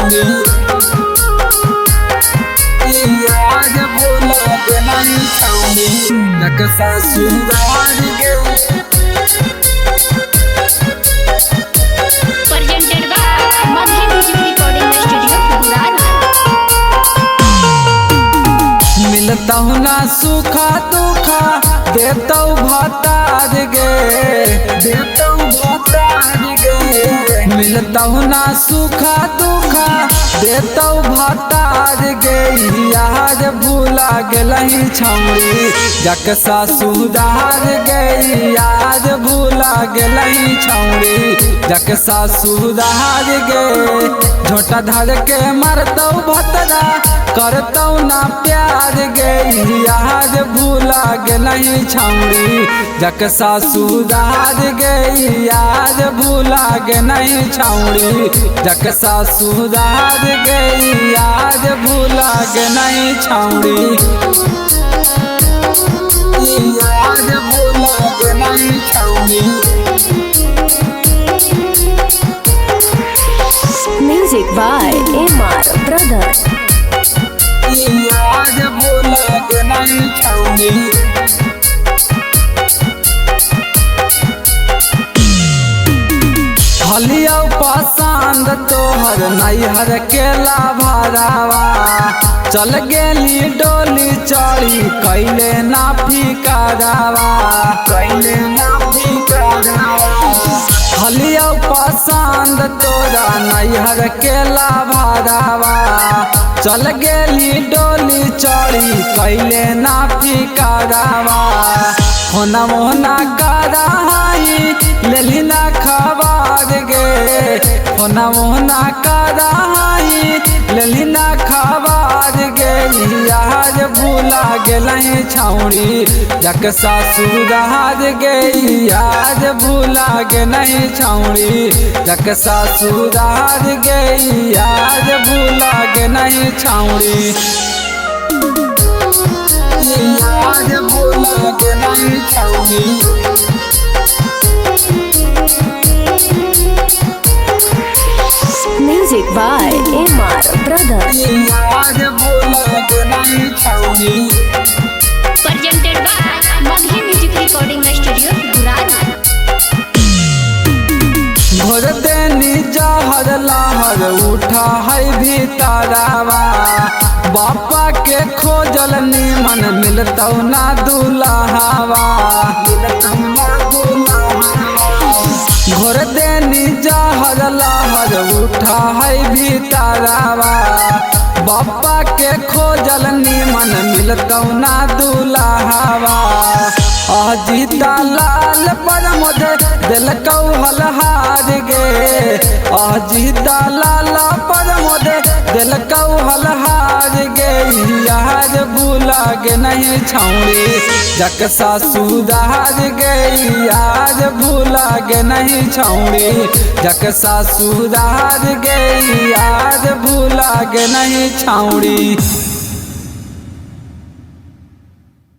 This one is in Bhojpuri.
छाउनी याद भूला के नहीं छाउनी नक्शा सुधार के presented by Madhi Music Recording Studio, Gujarat. मिलता हूँ ना सुखा दुखा देता हूँ भतार गे देता हूँ भतार गे मिलता हूँ ना सुखा दुखा देता हूँ भतार गे याद भूला गेलही छौरी जकसा सुधार गे याद भूला गेलही छौरी जकसा सुधार गे झोटा धर के मरतौ भतरा करतौ ना प्यार गे याद भूला गेलही छौरी जकसा सुधार गे याद भूला गेलही छौरी जकसा सुधार गे याद भूला गेलही छौरी याद भूला गेलही छौरी Music by MR Brother. याद भूला के नहीं छौनी हलिया पसंद तोहर नैहर केला भरावा चल गेली डोली चढ़ी कैले ना फिकारावा कैले ना फिकारावा हलिया पसंद तोरा नैहर केला भरावा चल गेली डोली चढ़ी कैले ना फिकारावा होना मोहना कराई लेली ना खबर गे होना मोहना कराई लेली ना खबर गे याद भूला गेलही छौरी जकसा सुधार गे याद भूला गेलही छौरी जकसा सुधार गे याद भूला गेलही छौरी याद भूला गेलही छौरी Music by MR Brother. याद भूला गेलही छौरी Presented by Madhi Music Recording Studio, Gujarat. भोर देनी जहर लहर उठा है भीतरावा बापा के खोजल निमन मिलतौ ना दुल्हावा भोर देनी जहर लहर उठा है भीतरावा बापा के खोजल निमन मिलतौ ना दुल्हावा अजीता लाल पर मुझे दिलकौ हलहार गे अजीता लाल पर मुझे दिलकौ हलहार गे याद भूला गे नहीं छौरी जकसा सुधार गे याद भूला गे नहीं छौरी जकसा सुधार गे याद भूला गे नहीं छौरी।